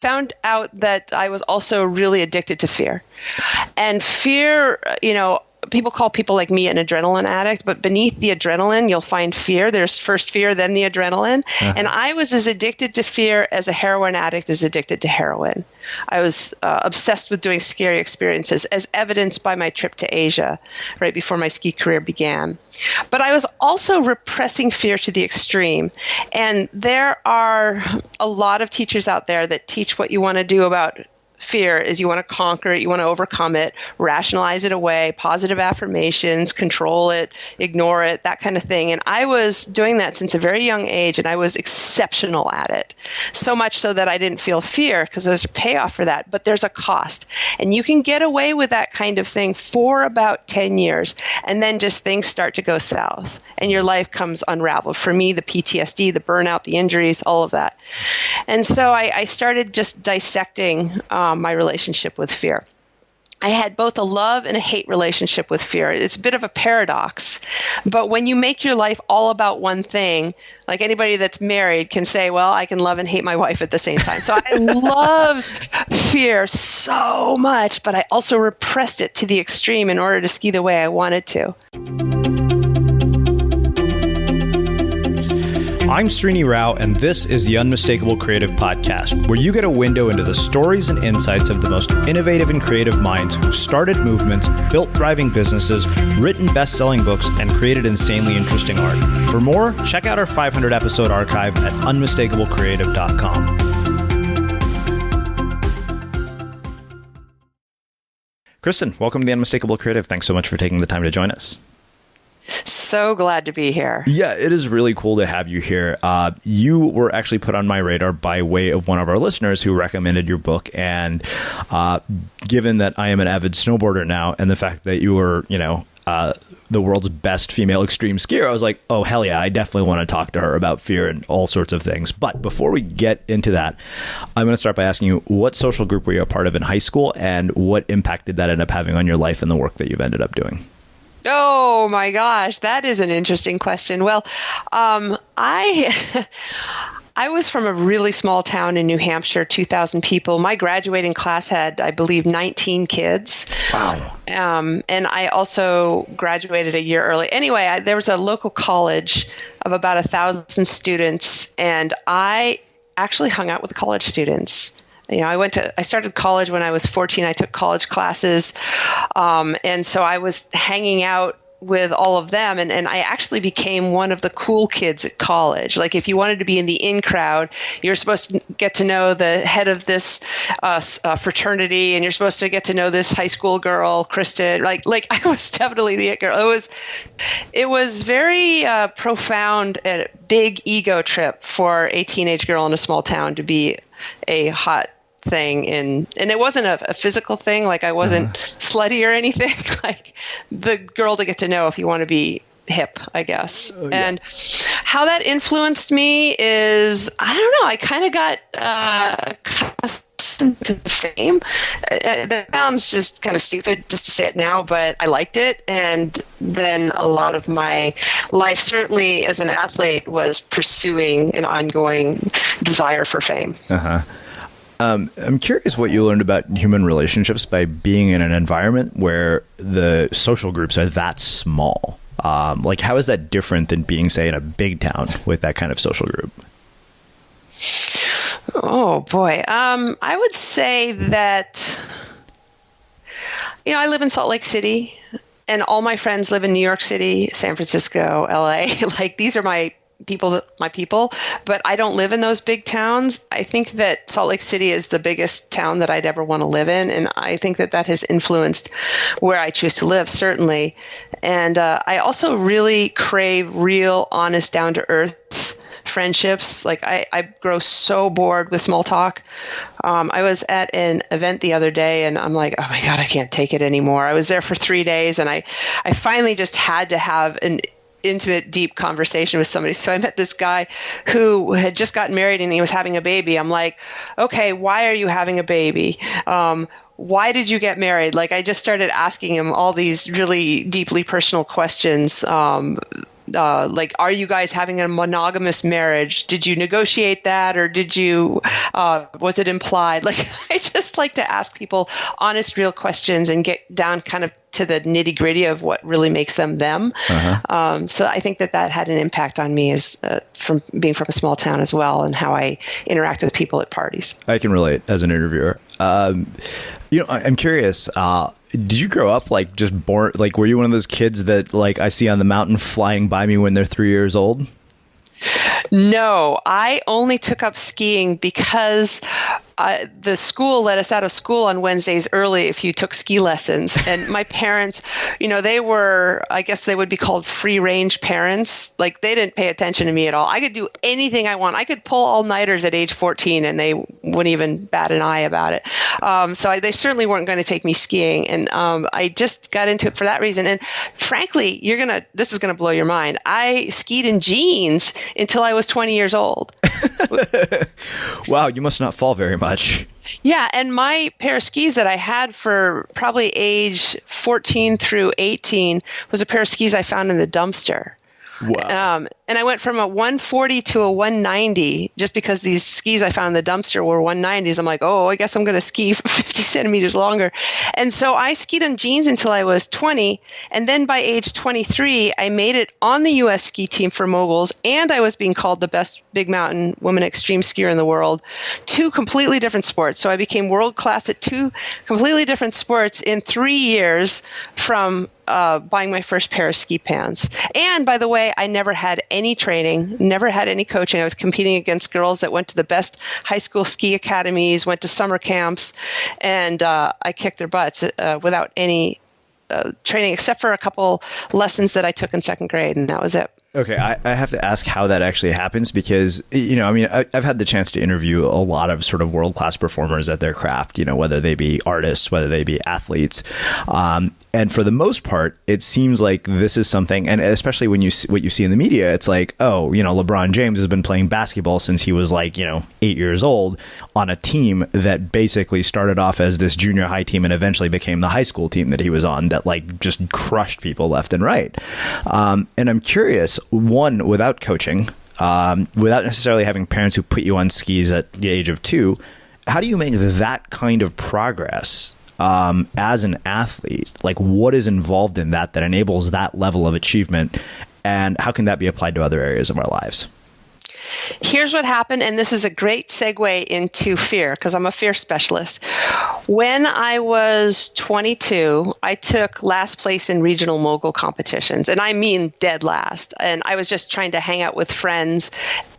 found out that I was also really addicted to fear. And fear, people call people like me an adrenaline addict, but beneath the adrenaline, you'll find fear. There's first fear, then the adrenaline. Uh-huh. And I was as addicted to fear as a heroin addict is addicted to heroin. I was obsessed with doing scary experiences, as evidenced by my trip to Asia right before my ski career began. But I was also repressing fear to the extreme. And there are a lot of teachers out there that teach what you want to do about fear is you want to conquer it, you want to overcome it, rationalize it away, positive affirmations, control it, ignore it, that kind of thing. And I was doing that since a very young age, and I was exceptional at it. So much so that I didn't feel fear because there's a payoff for that, but there's a cost. And you can get away with that kind of thing for about 10 years, and then just things start to go south, and your life comes unraveled. For me, the PTSD, the burnout, the injuries, all of that. And so I started just dissecting my relationship with fear. I had both a love and a hate relationship with fear. It's a bit of a paradox, but when you make your life all about one thing, like anybody that's married can say, well, I can love and hate my wife at the same time. So I loved fear so much, but I also repressed it to the extreme in order to ski the way I wanted to. I'm Srini Rao, and this is the Unmistakable Creative Podcast, where you get a window into the stories and insights of the most innovative and creative minds who've started movements, built thriving businesses, written best-selling books, and created insanely interesting art. For more, check out our 500-episode archive at unmistakablecreative.com. Kristen, welcome to the Unmistakable Creative. Thanks so much for taking the time to join us. So glad to be here. Yeah, it is really cool to have you here. You were actually put on my radar by way of one of our listeners who recommended your book. And given that I am an avid snowboarder now, and the fact that you were, the world's best female extreme skier, I was like, oh, hell yeah, I definitely want to talk to her about fear and all sorts of things. But before we get into that, I'm going to start by asking you, what social group were you a part of in high school, and what impact did that end up having on your life and the work that you've ended up doing? Oh my gosh, that is an interesting question. Well, I was from a really small town in New Hampshire, 2,000 people. My graduating class had, I believe, 19 kids. Wow. And I also graduated a year early. Anyway, there was a local college of about 1,000 students, and I actually hung out with the college students. I started college when I was 14. I took college classes. And so I was hanging out with all of them. And I actually became one of the cool kids at college. Like if you wanted to be in the in crowd, you're supposed to get to know the head of this fraternity, and you're supposed to get to know this high school girl, Kristen. Like I was definitely the it girl. It was very profound and big ego trip for a teenage girl in a small town to be a hot thing and it wasn't a physical thing, like I wasn't slutty or anything, like the girl to get to know if you want to be hip, I guess. Yeah. And how that influenced me is, I don't know, I kind of got accustomed to fame. That sounds just kind of stupid just to say it now, but I liked it. And then a lot of my life, certainly as an athlete, was pursuing an ongoing desire for fame. Uh-huh. I'm curious what you learned about human relationships by being in an environment where the social groups are that small. Like, how is that different than being, say, in a big town with that kind of social group? Oh, boy. I would say that, I live in Salt Lake City, and all my friends live in New York City, San Francisco, LA. Like, these are my people, but I don't live in those big towns. I think that Salt Lake City is the biggest town that I'd ever want to live in. And I think that that has influenced where I choose to live, certainly. And I also really crave real, honest, down-to-earth friendships. Like I grow so bored with small talk. I was at an event the other day and I'm like, oh my God, I can't take it anymore. I was there for 3 days and I finally just had to have an intimate, deep conversation with somebody. So I met this guy who had just gotten married and he was having a baby. I'm like, okay, why are you having a baby? Why did you get married? Like I just started asking him all these really deeply personal questions, like, are you guys having a monogamous marriage? Did you negotiate that, or did you, was it implied? Like, I just like to ask people honest, real questions and get down kind of to the nitty gritty of what really makes them them. So I think that had an impact on me as from being from a small town as well, and how I interact with people at parties. I can relate as an interviewer. I'm curious. Did you grow up like just born? Like, were you one of those kids that like I see on the mountain flying by me when they're 3 years old? No, I only took up skiing because the school let us out of school on Wednesdays early if you took ski lessons. And my parents, they were, I guess they would be called free range parents. Like, they didn't pay attention to me at all. I could do anything I want. I could pull all-nighters at age 14 and they wouldn't even bat an eye about it. They certainly weren't going to take me skiing. And I just got into it for that reason. And frankly, this is going to blow your mind. I skied in jeans until I was 20 years old. Wow, you must not fall very much. Yeah, and my pair of skis that I had for probably age 14 through 18 was a pair of skis I found in the dumpster. Wow. And I went from a 140 to a 190 just because these skis I found in the dumpster were 190s. I'm like, I guess I'm going to ski 50 centimeters longer. And so I skied in jeans until I was 20. And then by age 23, I made it on the U.S. ski team for moguls. And I was being called the best big mountain woman extreme skier in the world. Two completely different sports. So I became world class at two completely different sports in 3 years from buying my first pair of ski pants. And by the way, I never had any training, never had any coaching. I was competing against girls that went to the best high school ski academies, went to summer camps, and I kicked their butts without any training, except for a couple lessons that I took in second grade, and that was it. Okay, I have to ask how that actually happens because, I've had the chance to interview a lot of sort of world-class performers at their craft, whether they be artists, whether they be athletes. And for the most part, it seems like this is something, and especially when what you see in the media, it's like, LeBron James has been playing basketball since he was 8 years old on a team that basically started off as this junior high team and eventually became the high school team that he was on that just crushed people left and right. And I'm curious, one, without coaching, without necessarily having parents who put you on skis at the age of 2, how do you make that kind of progress as an athlete? Like, what is involved in that enables that level of achievement, and how can that be applied to other areas of our lives? Here's what happened, and this is a great segue into fear, because I'm a fear specialist. When I was 22, I took last place in regional mogul competitions, and I mean dead last. And I was just trying to hang out with friends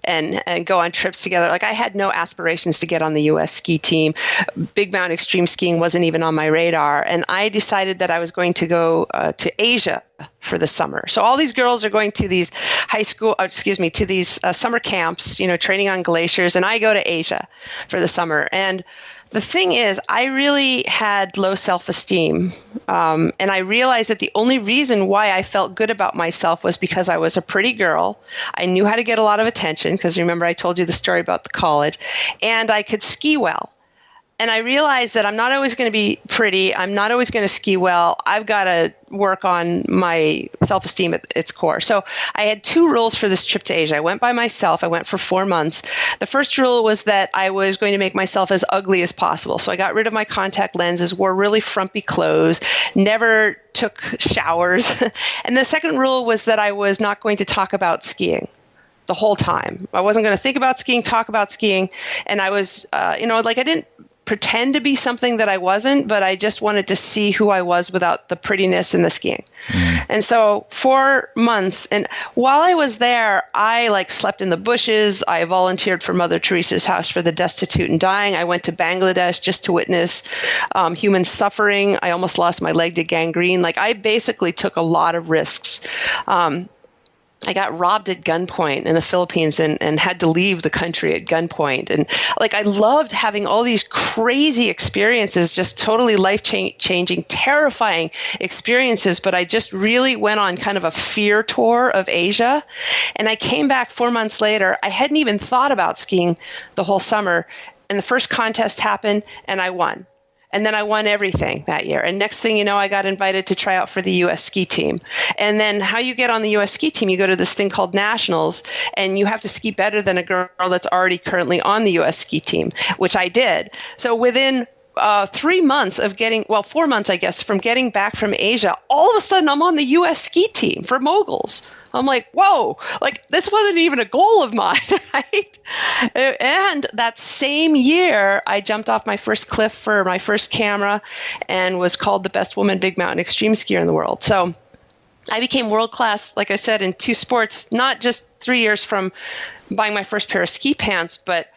and go on trips together. Like, I had no aspirations to get on the U.S. ski team. Big mountain extreme skiing wasn't even on my radar. And I decided that I was going to go to Asia for the summer. So all these girls are going to these to these summer camps, training on glaciers. And I go to Asia for the summer. And the thing is, I really had low self-esteem. And I realized that the only reason why I felt good about myself was because I was a pretty girl. I knew how to get a lot of attention, because remember I told you the story about the college, and I could ski well. And I realized that I'm not always going to be pretty. I'm not always going to ski well. I've got to work on my self-esteem at its core. So I had 2 rules for this trip to Asia. I went by myself. I went for 4 months. The first rule was that I was going to make myself as ugly as possible. So I got rid of my contact lenses, wore really frumpy clothes, never took showers. And the second rule was that I was not going to talk about skiing the whole time. I wasn't going to think about skiing, talk about skiing. And I was, I didn't pretend to be something that I wasn't, but I just wanted to see who I was without the prettiness and the skiing. And so 4 months, and while I was there, I slept in the bushes. I volunteered for Mother Teresa's House for the Destitute and Dying. I went to Bangladesh just to witness human suffering. I almost lost my leg to gangrene. I basically took a lot of risks. I got robbed at gunpoint in the Philippines and had to leave the country at gunpoint. And I loved having all these crazy experiences, just totally life-changing, terrifying experiences. But I just really went on kind of a fear tour of Asia. And I came back 4 months later. I hadn't even thought about skiing the whole summer. And the first contest happened and I won. And then I won everything that year. And next thing you know, I got invited to try out for the U.S. ski team. And then how you get on the U.S. ski team, you go to this thing called nationals, and you have to ski better than a girl that's already currently on the U.S. ski team, which I did. So within 3 months of 4 months, I guess, from getting back from Asia, all of a sudden I'm on the U.S. ski team for moguls. I'm like, whoa, like this wasn't even a goal of mine, right? And that same year, I jumped off my first cliff for my first camera and was called the best woman big mountain extreme skier in the world. So I became world class, like I said, in 2 sports, not just 3 years from buying my first pair of ski pants, but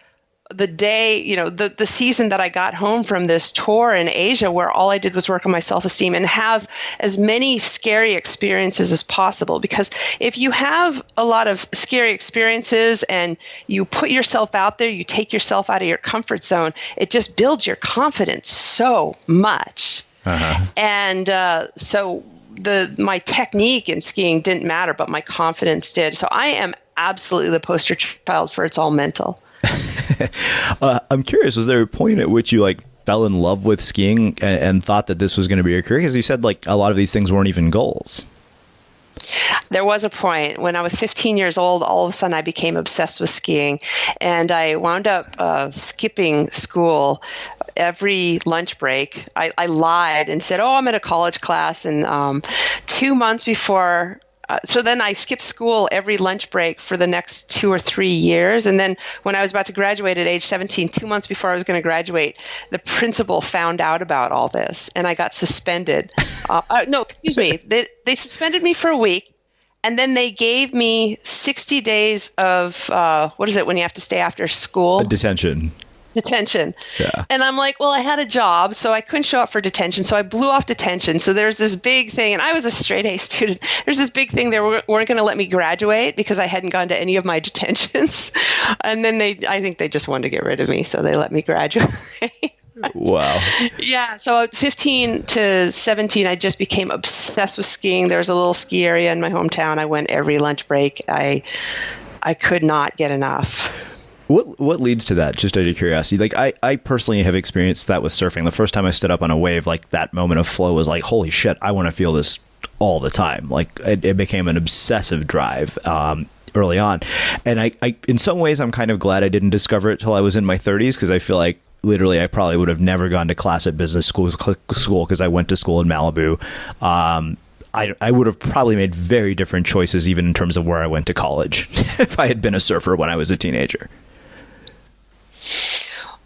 the day, the season that I got home from this tour in Asia, where all I did was work on my self-esteem and have as many scary experiences as possible. Because if you have a lot of scary experiences and you put yourself out there, you take yourself out of your comfort zone, it just builds your confidence so much. Uh-huh. And so my technique in skiing didn't matter, but my confidence did. So I am absolutely the poster child for it's all mental. I'm curious, was there a point at which you fell in love with skiing and thought that this was going to be your career? Because you said a lot of these things weren't even goals. There was a point when I was 15 years old, all of a sudden I became obsessed with skiing, and I wound up skipping school every lunch break. I lied and said, I'm in a college class, and 2 months before so then I skipped school every lunch break for the next 2 or 3 years. And then when I was about to graduate at age 17, 2 months before I was going to graduate, the principal found out about all this and I got suspended. They suspended me for a week. And then they gave me 60 days of, what is it when you have to stay after school? Detention. Yeah. And I'm like, well, I had a job, so I couldn't show up for detention. So I blew off detention. So there's this big thing, and I was a straight A student. There's this big thing they weren't going to let me graduate because I hadn't gone to any of my detentions. And then I think they just wanted to get rid of me, so they let me graduate. Wow. Yeah. So at 15 to 17, I just became obsessed with skiing. There was a little ski area in my hometown. I went every lunch break. I could not get enough. What leads to that? Just out of curiosity, I personally have experienced that with surfing. The first time I stood up on a wave, that moment of flow was holy shit, I want to feel this all the time. It became an obsessive drive early on. And I in some ways, I'm kind of glad I didn't discover it till I was in my 30s, because I feel like literally I probably would have never gone to class at business school because I went to school in Malibu. I would have probably made very different choices, even in terms of where I went to college, if I had been a surfer when I was a teenager.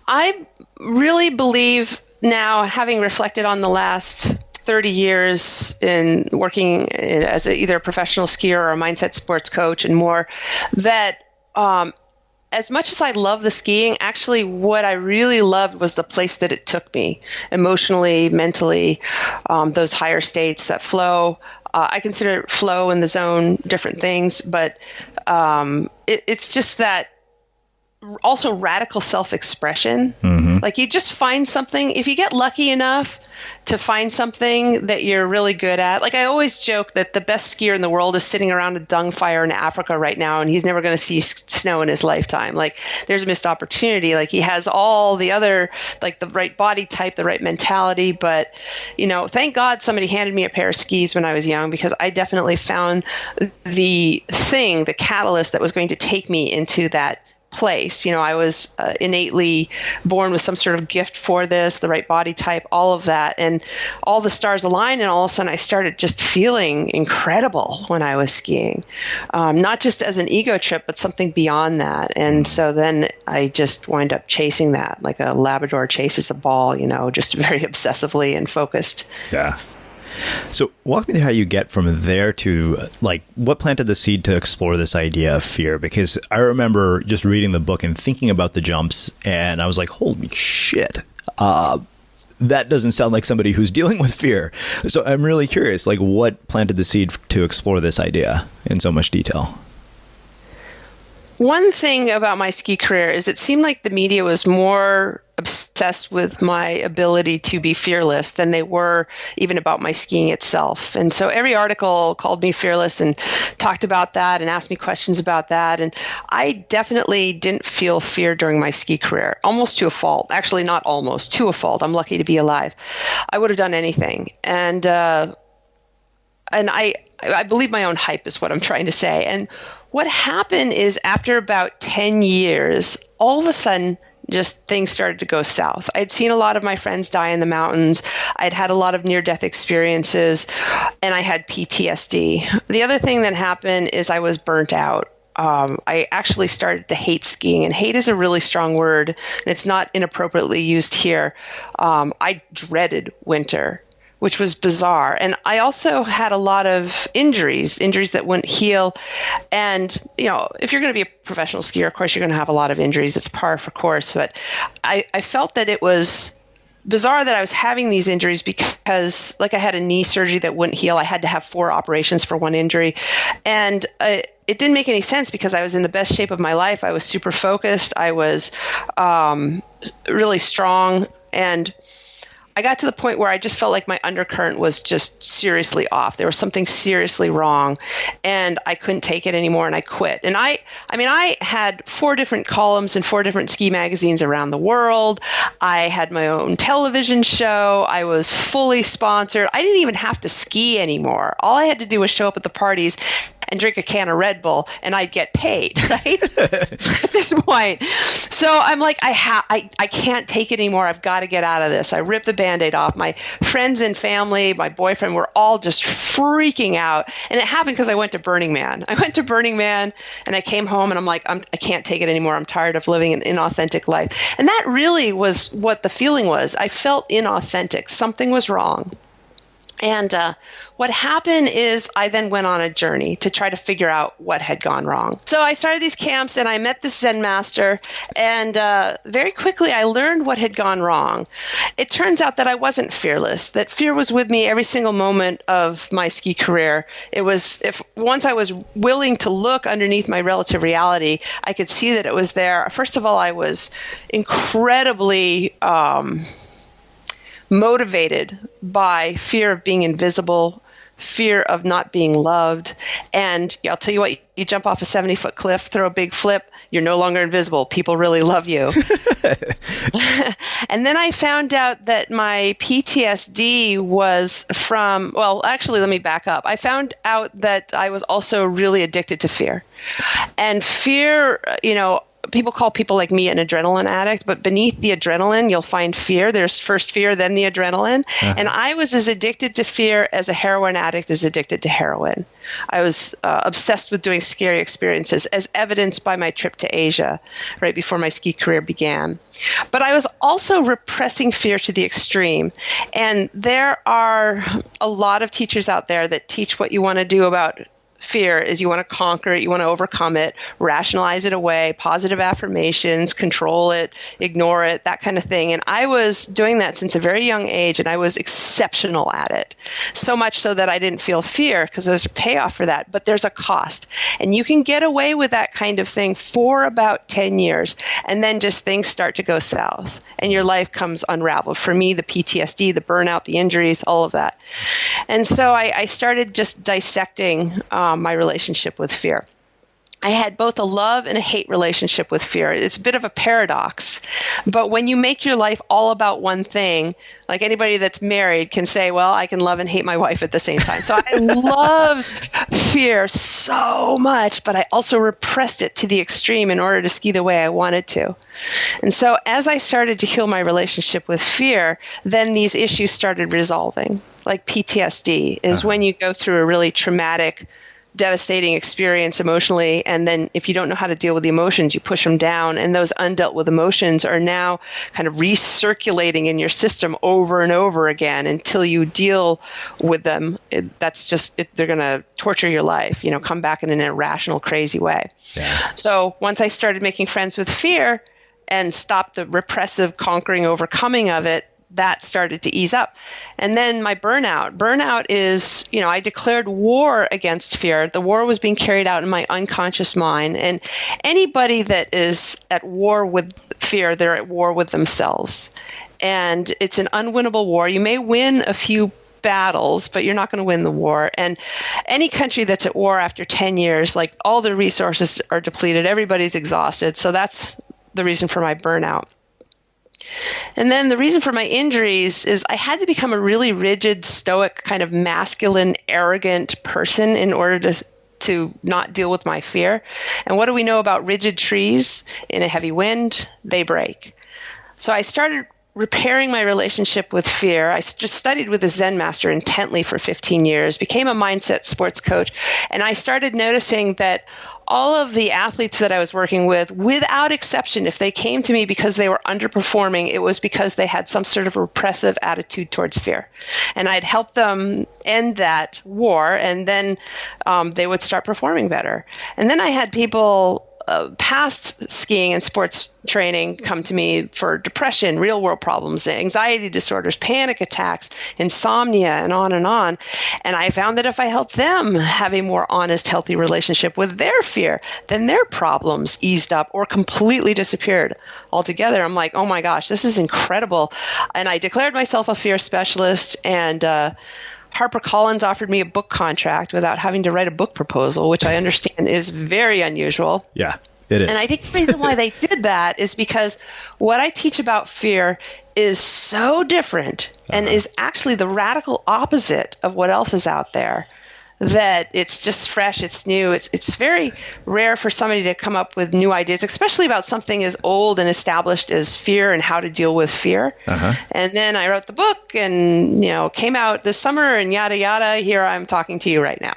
I really believe now, having reflected on the last 30 years in working as either a professional skier or a mindset sports coach and more, that as much as I love the skiing, actually what I really loved was the place that it took me emotionally, mentally, those higher states, that flow. I consider flow and the zone different things, but it's just that also radical self-expression. Mm-hmm. You just find something, if you get lucky enough to find something that you're really good at. I always joke that the best skier in the world is sitting around a dung fire in Africa right now, and he's never going to see snow in his lifetime. There's a missed opportunity. He has all the other, the right body type, the right mentality. But, thank God somebody handed me a pair of skis when I was young, because I definitely found the catalyst that was going to take me into that place. I was innately born with some sort of gift for this, the right body type, all of that. And all the stars aligned, and all of a sudden I started just feeling incredible when I was skiing. Not just as an ego trip, but something beyond that. And so then I just wind up chasing that like a Labrador chases a ball, just very obsessively and focused. Yeah. So walk me through how you get from there to what planted the seed to explore this idea of fear? Because I remember just reading the book and thinking about the jumps, and I was like, holy shit, that doesn't sound like somebody who's dealing with fear. So I'm really curious, what planted the seed to explore this idea in so much detail? One thing about my ski career is it seemed like the media was more obsessed with my ability to be fearless than they were even about my skiing itself. And so every article called me fearless and talked about that and asked me questions about that. And I definitely didn't feel fear during my ski career, almost to a fault. Actually, not almost, to a fault. I'm lucky to be alive. I would have done anything. And I believe my own hype is what I'm trying to say. And what happened is after about 10 years, all of a sudden, just things started to go south. I'd seen a lot of my friends die in the mountains. I'd had a lot of near-death experiences, and I had PTSD. The other thing that happened is I was burnt out. I actually started to hate skiing, and hate is a really strong word, and it's not inappropriately used here. I dreaded winter, which was bizarre. And I also had a lot of injuries that wouldn't heal. And, if you're going to be a professional skier, of course, you're going to have a lot of injuries. It's par for course. But I felt that it was bizarre that I was having these injuries because, like, I had a knee surgery that wouldn't heal. I had to have 4 operations for one injury. And it didn't make any sense because I was in the best shape of my life. I was super focused. I was really strong. And I got to the point where I just felt like my undercurrent was just seriously off. There was something seriously wrong, and I couldn't take it anymore, and I quit. And I had 4 different columns in 4 different ski magazines around the world. I had my own television show. I was fully sponsored. I didn't even have to ski anymore. All I had to do was show up at the parties and drink a can of Red Bull, and I'd get paid, right? At this point. So I'm like, I can't take it anymore. I've got to get out of this. I ripped the Band-Aid off. My friends and family, my boyfriend were all just freaking out. And it happened because I went to Burning Man. And I came home and I'm like, I can't take it anymore. I'm tired of living an inauthentic life. And that really was what the feeling was. I felt inauthentic. Something was wrong. And what happened is I then went on a journey to try to figure out what had gone wrong. So I started these camps and I met this Zen master, and very quickly I learned what had gone wrong. It turns out that I wasn't fearless, that fear was with me every single moment of my ski career. It was, once I was willing to look underneath my relative reality, I could see that it was there. First of all, I was incredibly motivated by fear of being invisible, fear of not being loved. And I'll tell you what, you jump off a 70-foot cliff, throw a big flip, you're no longer invisible. People really love you. And then I found out that my PTSD was from, well, actually, let me back up. I found out that I was also really addicted to fear. And fear, people call people like me an adrenaline addict, but beneath the adrenaline, you'll find fear. There's first fear, then the adrenaline. Uh-huh. And I was as addicted to fear as a heroin addict is addicted to heroin. I was obsessed with doing scary experiences, as evidenced by my trip to Asia right before my ski career began. But I was also repressing fear to the extreme. And there are a lot of teachers out there that teach what you want to do about fear is you want to conquer it, you want to overcome it, rationalize it away, positive affirmations, control it, ignore it, that kind of thing. And I was doing that since a very young age, and I was exceptional at it. So much so that I didn't feel fear because there's a payoff for that, but there's a cost. And you can get away with that kind of thing for about 10 years, and then just things start to go south, and your life comes unraveled. For me, the PTSD, the burnout, the injuries, all of that. And so I started just dissecting my relationship with fear. I had both a love and a hate relationship with fear. It's a bit of a paradox, but when you make your life all about one thing, like anybody that's married can say, well, I can love and hate my wife at the same time. So I loved fear so much, but I also repressed it to the extreme in order to ski the way I wanted to. And so as I started to heal my relationship with fear, then these issues started resolving. Like PTSD is when you go through a really traumatic, devastating experience emotionally, and then if you don't know how to deal with the emotions, you push them down, and those undealt with emotions are now kind of recirculating in your system over and over again until you deal with them. They're going to torture your life, come back in an irrational, crazy way. Yeah. So once I started making friends with fear and stopped the repressive conquering, overcoming of it, that started to ease up. And then my burnout. Burnout is, I declared war against fear. The war was being carried out in my unconscious mind. And anybody that is at war with fear, they're at war with themselves. And it's an unwinnable war. You may win a few battles, but you're not going to win the war. And any country that's at war after 10 years, like all the resources are depleted, everybody's exhausted. So that's the reason for my burnout. And then the reason for my injuries is I had to become a really rigid, stoic, kind of masculine, arrogant person in order to not deal with my fear. And what do we know about rigid trees? In a heavy wind, they break. So I started repairing my relationship with fear. I just studied with a Zen master intently for 15 years, became a mindset sports coach, and I started noticing that all of the athletes that I was working with, without exception, if they came to me because they were underperforming, it was because they had some sort of repressive attitude towards fear. And I'd help them end that war, and then they would start performing better. And then I had people past skiing and sports training come to me for depression, real world problems, anxiety disorders, panic attacks, insomnia, and on and on. And I found that if I helped them have a more honest, healthy relationship with their fear, then their problems eased up or completely disappeared altogether. I'm like, oh my gosh, this is incredible. And I declared myself a fear specialist, and HarperCollins offered me a book contract without having to write a book proposal, which I understand is very unusual. Yeah, it is. And I think the reason why they did that is because what I teach about fear is so different and is actually the radical opposite of what else is out there, that it's just fresh, it's new. It's very rare for somebody to come up with new ideas, especially about something as old and established as fear and how to deal with fear. And then I wrote the book and, came out this summer and yada, yada. Here I'm talking to you right now.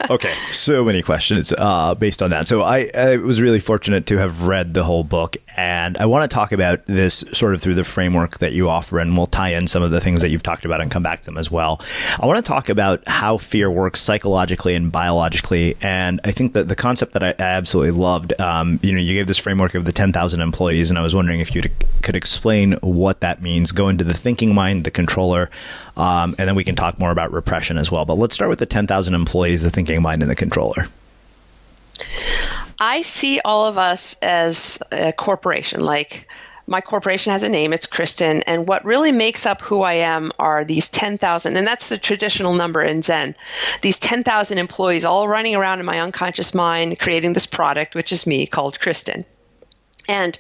Okay. So many questions based on that. So I was really fortunate to have read the whole book, and I want to talk about this sort of through the framework that you offer, and we'll tie in some of the things that you've talked about and come back to them as well. I want to talk about how fear works psychologically and biologically. And I think that the concept that I absolutely loved, you gave this framework of the 10,000 employees, and I was wondering if you could explain what that means, go into the thinking mind, the controller, and then we can talk more about repression as well. But let's start with the 10,000 employees, the thinking mind, and the controller. I see all of us as a corporation. Like, my corporation has a name, it's Kristen, and what really makes up who I am are these 10,000, and that's the traditional number in Zen, these 10,000 employees all running around in my unconscious mind, creating this product, which is me, called Kristen. And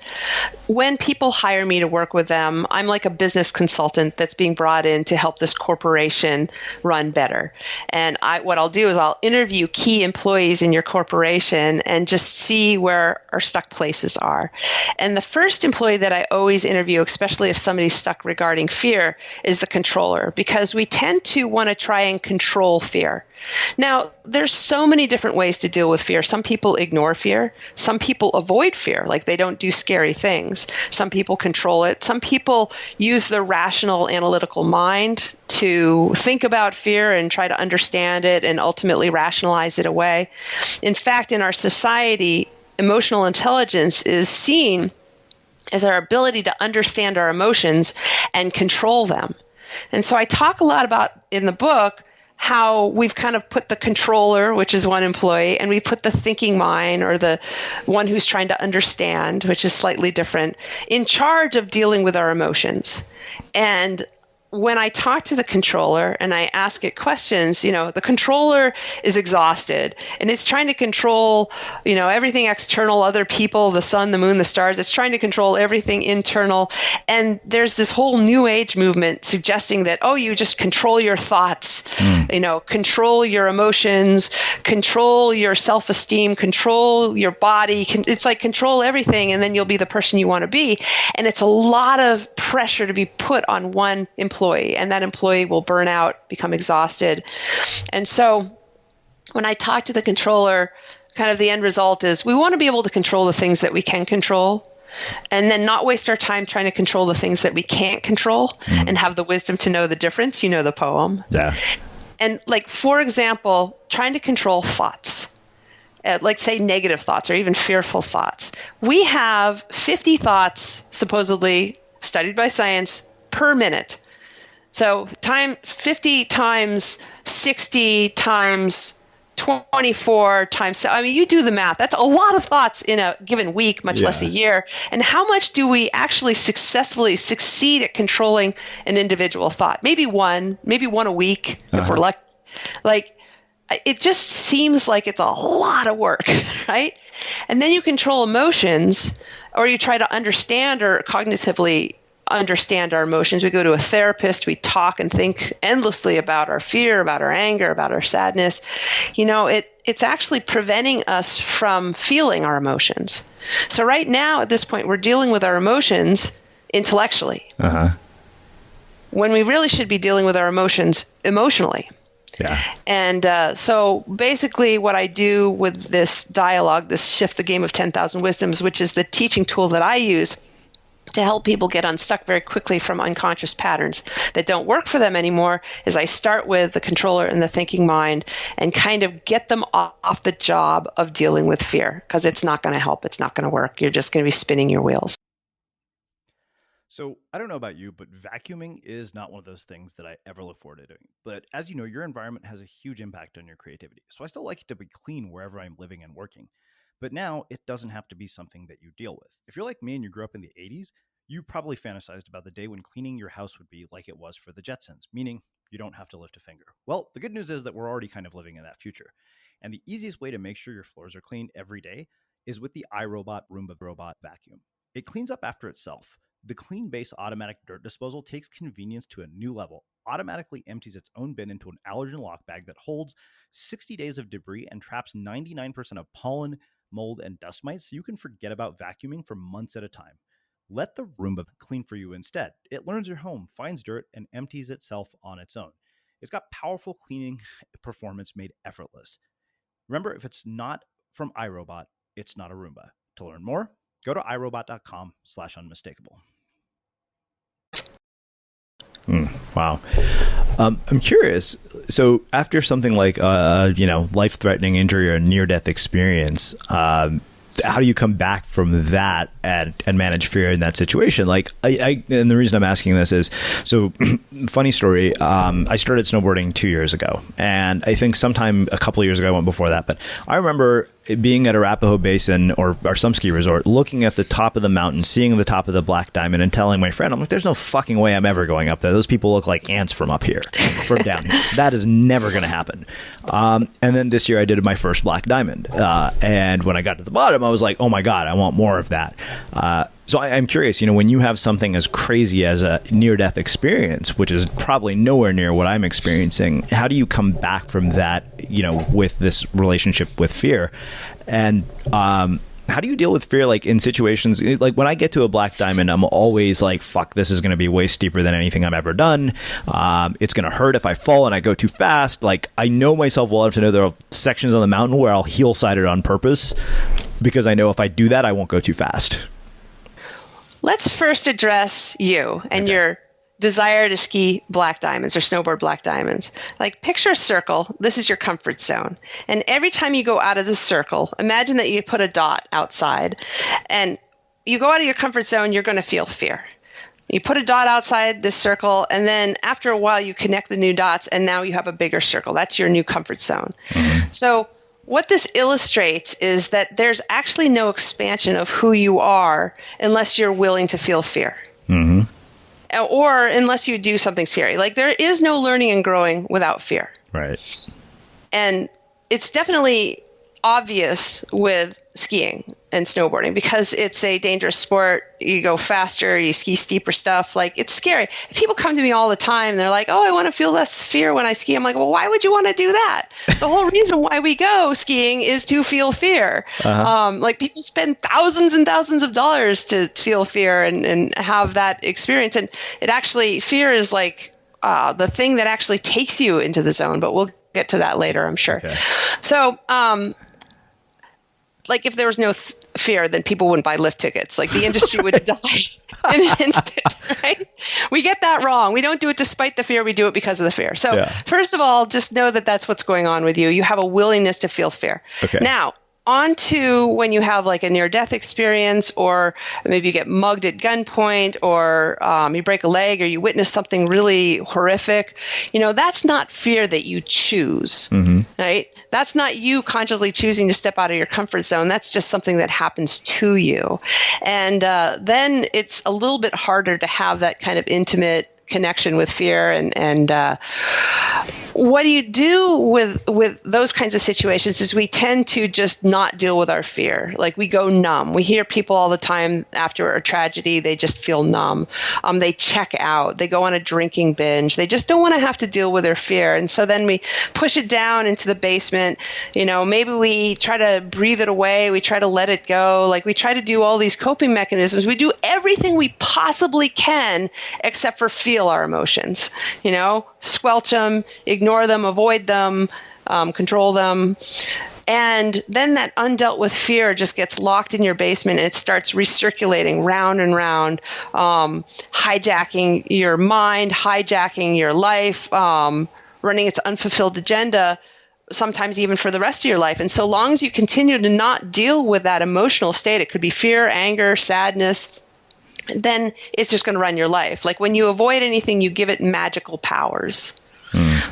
when people hire me to work with them, I'm like a business consultant that's being brought in to help this corporation run better. And what I'll do is I'll interview key employees in your corporation and just see where our stuck places are. And the first employee that I always interview, especially if somebody's stuck regarding fear, is the controller, because we tend to want to try and control fear. Now, there's so many different ways to deal with fear. Some people ignore fear. Some people avoid fear, like they don't do scary things. Some people control it. Some people use their rational, analytical mind to think about fear and try to understand it and ultimately rationalize it away. In fact, in our society, emotional intelligence is seen as our ability to understand our emotions and control them. And so I talk a lot about in the book how we've kind of put the controller, which is one employee, and we put the thinking mind, or the one who's trying to understand, which is slightly different, in charge of dealing with our emotions. And when I talk to the controller and I ask it questions, the controller is exhausted and it's trying to control, everything external, other people, the sun, the moon, the stars. It's trying to control everything internal. And there's this whole new age movement suggesting that, you just control your thoughts, control your emotions, control your self-esteem, control your body. It's like control everything, and then you'll be the person you want to be. And it's a lot of pressure to be put on one employee, and that employee will burn out, become exhausted. And so when I talk to the controller, kind of the end result is we want to be able to control the things that we can control, and then not waste our time trying to control the things that we can't control, and have the wisdom to know the difference. You know the poem. Yeah. And for example, trying to control thoughts. Like say negative thoughts or even fearful thoughts. We have 50 thoughts, supposedly studied by science, per minute. So 50 times 60 times 24 times. I mean, you do the math. That's a lot of thoughts in a given week, much less a year. And how much do we actually successfully succeed at controlling an individual thought? Maybe one a week if we're lucky. Like, it just seems like it's a lot of work, right? And then you control emotions, or you try to understand or cognitively understand our emotions. We go to a therapist, we talk and think endlessly about our fear, about our anger, about our sadness. It's actually preventing us from feeling our emotions. So right now, at this point, we're dealing with our emotions intellectually. When we really should be dealing with our emotions emotionally. Yeah. And so basically what I do with this dialogue, this Shift the Game of 10,000 Wisdoms, which is the teaching tool that I use to help people get unstuck very quickly from unconscious patterns that don't work for them anymore, is I start with the controller and the thinking mind and kind of get them off the job of dealing with fear, because it's not going to help. It's not going to work. You're just going to be spinning your wheels. So I don't know about you, but vacuuming is not one of those things that I ever look forward to doing. But as you know, your environment has a huge impact on your creativity. So I still like it to be clean wherever I'm living and working. But now it doesn't have to be something that you deal with. If you're like me and you grew up in the 80s, you probably fantasized about the day when cleaning your house would be like it was for the Jetsons, meaning you don't have to lift a finger. Well, the good news is that we're already kind of living in that future. And the easiest way to make sure your floors are clean every day is with the iRobot Roomba Robot Vacuum. It cleans up after itself. The Clean Base automatic dirt disposal takes convenience to a new level, automatically empties its own bin into an allergen lock bag that holds 60 days of debris and traps 99% of pollen, mold, and dust mites, so you can forget about vacuuming for months at a time. Let the Roomba clean for you instead. It learns your home, finds dirt, and empties itself on its own. It's got powerful cleaning performance made effortless. Remember, if it's not from iRobot, it's not a Roomba. To learn more, go to irobot.com/unmistakable. Wow. I'm curious. So after something like, life-threatening injury or a near-death experience, how do you come back from that and manage fear in that situation? Like, and the reason I'm asking this is, so funny story. I started snowboarding 2 years ago, and I think sometime a couple of years ago I went before that, but I remember being at Arapahoe Basin or some ski resort, looking at the top of the mountain, seeing the top of the Black Diamond, and telling my friend, I'm like, there's no fucking way I'm ever going up there. Those people look like ants from up here, from down here. So that is never going to happen. And then this year I did my first Black Diamond. And when I got to the bottom, I was like, oh my God, I want more of that. So I'm curious, when you have something as crazy as a near-death experience, which is probably nowhere near what I'm experiencing, how do you come back from that, with this relationship with fear? And how do you deal with fear, like in situations, like when I get to a Black Diamond, I'm always like, fuck, this is going to be way steeper than anything I've ever done. It's going to hurt if I fall and I go too fast. Like, I know myself well enough to know there are sections on the mountain where I'll heel side it on purpose, because I know if I do that, I won't go too fast. Let's first address you and your desire to ski Black Diamonds or snowboard Black Diamonds. Like, picture a circle. This is your comfort zone. And every time you go out of the circle, imagine that you put a dot outside, and you go out of your comfort zone, you're going to feel fear. You put a dot outside this circle, and then after a while you connect the new dots, and now you have a bigger circle. That's your new comfort zone. Mm-hmm. So what this illustrates is that there's actually no expansion of who you are unless you're willing to feel fear. Mm-hmm. Or unless you do something scary. Like, there is no learning and growing without fear. Right. And it's definitely obvious with skiing and snowboarding because it's a dangerous sport. You go faster, you ski steeper stuff. Like, it's scary. People come to me all the time. They're like, oh, I want to feel less fear when I ski. I'm like, well, why would you want to do that? The whole reason why we go skiing is to feel fear. Like, people spend thousands and thousands of dollars to feel fear and have that experience. And it actually, fear is like the thing that actually takes you into the zone, but we'll get to that later, I'm sure. Okay. So, like, if there was no fear, then people wouldn't buy lift tickets. Like, the industry would die in an instant, right? We get that wrong. We don't do it despite the fear. We do it because of the fear. So first of all, just know that that's what's going on with you. You have a willingness to feel fear. Okay. Now, on to when you have like a near-death experience, or maybe you get mugged at gunpoint, or you break a leg, or you witness something really horrific. That's not fear that you choose, right? That's not you consciously choosing to step out of your comfort zone. That's just something that happens to you. And then it's a little bit harder to have that kind of intimate connection with fear. And what do you do with those kinds of situations is we tend to just not deal with our fear. Like we go numb. We hear people all the time after a tragedy, they just feel numb. They check out. They go on a drinking binge. They just don't want to have to deal with their fear. And so then we push it down into the basement. Maybe we try to breathe it away. We try to let it go. Like we try to do all these coping mechanisms. We do everything we possibly can except for feel our emotions, squelch them, ignore them, avoid them, control them. And then that undealt with fear just gets locked in your basement, and it starts recirculating round and round, hijacking your mind, hijacking your life, running its unfulfilled agenda, sometimes even for the rest of your life. And so long as you continue to not deal with that emotional state, it could be fear, anger, sadness, then it's just going to run your life. Like when you avoid anything, you give it magical powers.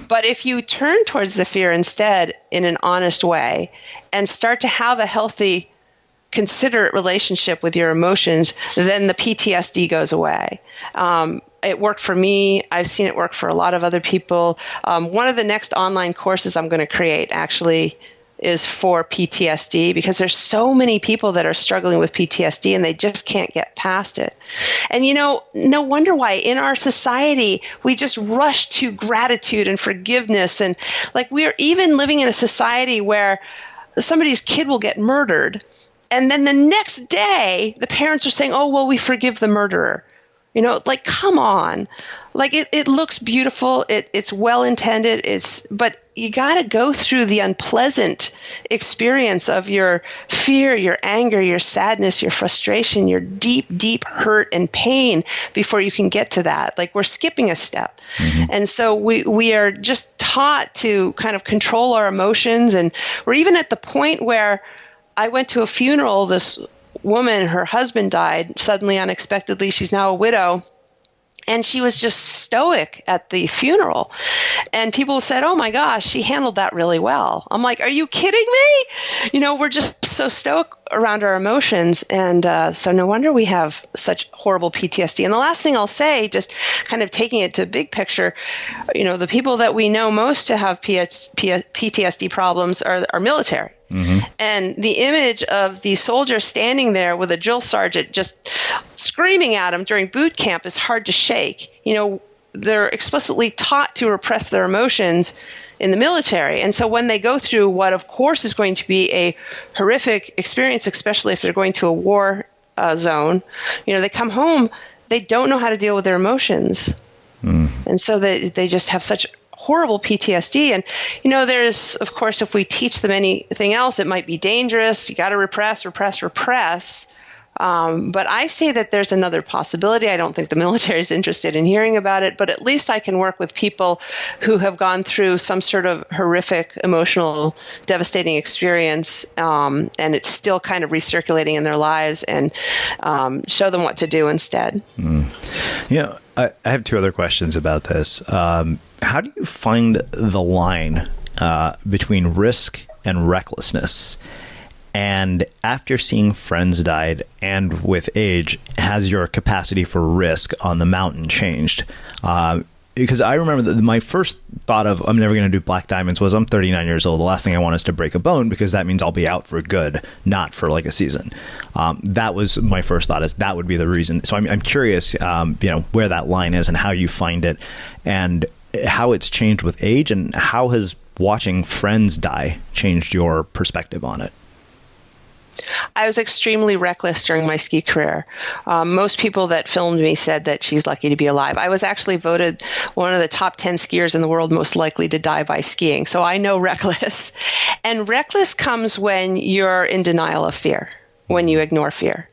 But if you turn towards the fear instead in an honest way and start to have a healthy, considerate relationship with your emotions, then the PTSD goes away. It worked for me. I've seen it work for a lot of other people. One of the next online courses I'm going to create actually is for PTSD, because there's so many people that are struggling with PTSD and they just can't get past it. And no wonder why in our society we just rush to gratitude and forgiveness. And like we're even living in a society where somebody's kid will get murdered, and then the next day the parents are saying, oh, well, we forgive the murderer. Like, come on. Like it looks beautiful. It's well intended. But you got to go through the unpleasant experience of your fear, your anger, your sadness, your frustration, your deep, deep hurt and pain before you can get to that. Like we're skipping a step. And so we are just taught to kind of control our emotions. And we're even at the point where I went to a funeral. This woman, her husband died suddenly, unexpectedly. She's now a widow. And she was just stoic at the funeral. And people said, oh my gosh, she handled that really well. I'm like, are you kidding me? We're just so stoic around our emotions. And so no wonder we have such horrible PTSD. And the last thing I'll say, just kind of taking it to big picture, the people that we know most to have PTSD problems are military. And the image of the soldier standing there with a drill sergeant just screaming at him during boot camp is hard to shake. They're explicitly taught to repress their emotions in the military. And so when they go through what, of course, is going to be a horrific experience, especially if they're going to a war zone, they come home, they don't know how to deal with their emotions. And so they just have such horrible PTSD. And, there's, of course, if we teach them anything else, it might be dangerous. You got to repress. But I say that there's another possibility. I don't think the military is interested in hearing about it, but at least I can work with people who have gone through some sort of horrific, emotional, devastating experience, and it's still kind of recirculating in their lives, and show them what to do instead. I have two other questions about this. How do you find the line between risk and recklessness? And after seeing friends died and with age, has your capacity for risk on the mountain changed? Because I remember that my first thought of I'm never going to do black diamonds was I'm 39 years old. The last thing I want is to break a bone, because that means I'll be out for good, not for like a season. That was my first thought, is that would be the reason. So I'm curious, where that line is and how you find it and how it's changed with age, and how has watching friends die changed your perspective on it? I was extremely reckless during my ski career. Most people that filmed me said that she's lucky to be alive. I was actually voted one of the top 10 skiers in the world most likely to die by skiing. So I know reckless. And reckless comes when you're in denial of fear, when you ignore fear.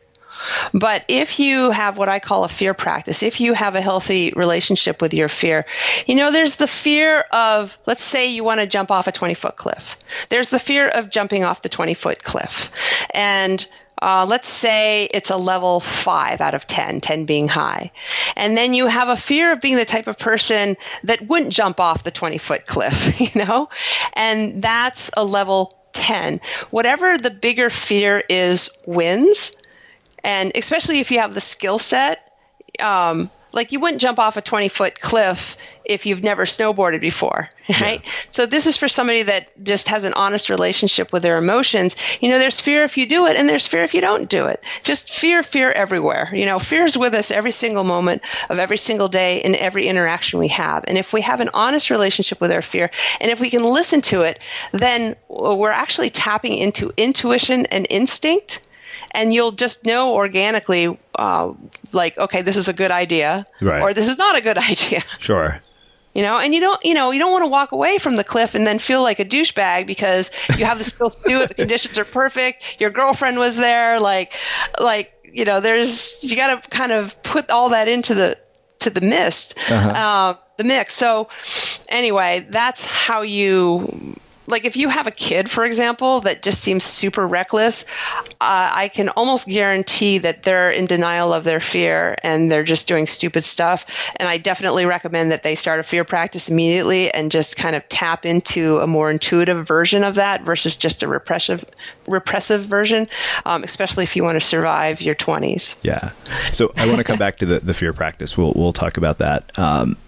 But if you have what I call a fear practice, if you have a healthy relationship with your fear, there's the fear of, let's say you want to jump off a 20-foot cliff. There's the fear of jumping off the 20-foot cliff. And let's say it's a level 5 out of 10, 10 being high. And then you have a fear of being the type of person that wouldn't jump off the 20-foot cliff, and that's a level 10. Whatever the bigger fear is wins. And especially if you have the skill set, like you wouldn't jump off a 20-foot cliff if you've never snowboarded before, right? Yeah. So this is for somebody that just has an honest relationship with their emotions. There's fear if you do it, and there's fear if you don't do it. Just fear everywhere. Fear is with us every single moment of every single day in every interaction we have. And if we have an honest relationship with our fear, and if we can listen to it, then we're actually tapping into intuition and instinct. And you'll just know organically, okay, this is a good idea, right, or this is not a good idea. Sure. And you don't want to walk away from the cliff and then feel like a douchebag because you have the skills to do it. The conditions are perfect. Your girlfriend was there. You got to kind of put all that into the mist, the mix. So anyway, that's how you. Like if you have a kid, for example, that just seems super reckless, I can almost guarantee that they're in denial of their fear and they're just doing stupid stuff. And I definitely recommend that they start a fear practice immediately and just kind of tap into a more intuitive version of that versus just a repressive version, especially if you want to survive your 20s. Yeah. So I want to come back to the fear practice. We'll talk about that.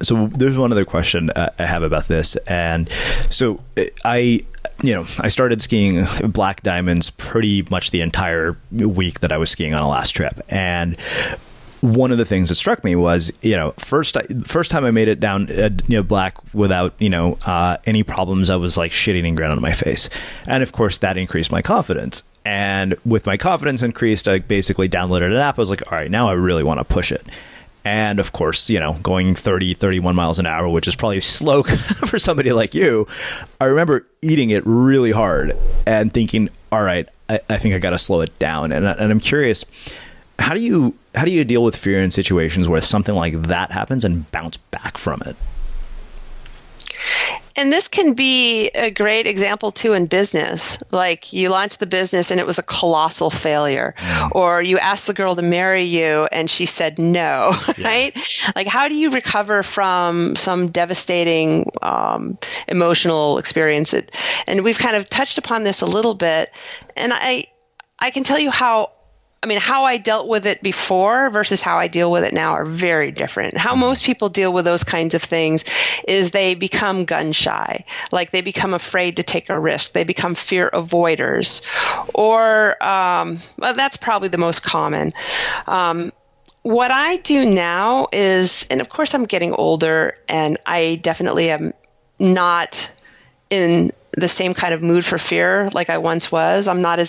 So there's one other question I have about this. And so I started skiing black diamonds pretty much the entire week that I was skiing on a last trip. And one of the things that struck me was, first time I made it down, black without, any problems, I was like shitting and grin on my face. And of course that increased my confidence. And with my confidence increased, I basically downloaded an app. I was like, all right, now I really want to push it. And of course, going 30, 31 miles an hour, which is probably slow for somebody like you. I remember eating it really hard and thinking, all right, I think I got to slow it down. And I'm curious, how do you deal with fear in situations where something like that happens and bounce back from it? And this can be a great example too in business. Like you launched the business and it was a colossal failure, or you asked the girl to marry you and she said no, right? Like how do you recover from some devastating emotional experience? And we've kind of touched upon this a little bit. And I can tell you how I dealt with it before versus how I deal with it now are very different. How most people deal with those kinds of things is they become gun shy, like they become afraid to take a risk. They become fear avoiders, or that's probably the most common. What I do now is, and of course I'm getting older, and I definitely am not in the same kind of mood for fear like I once was. I'm not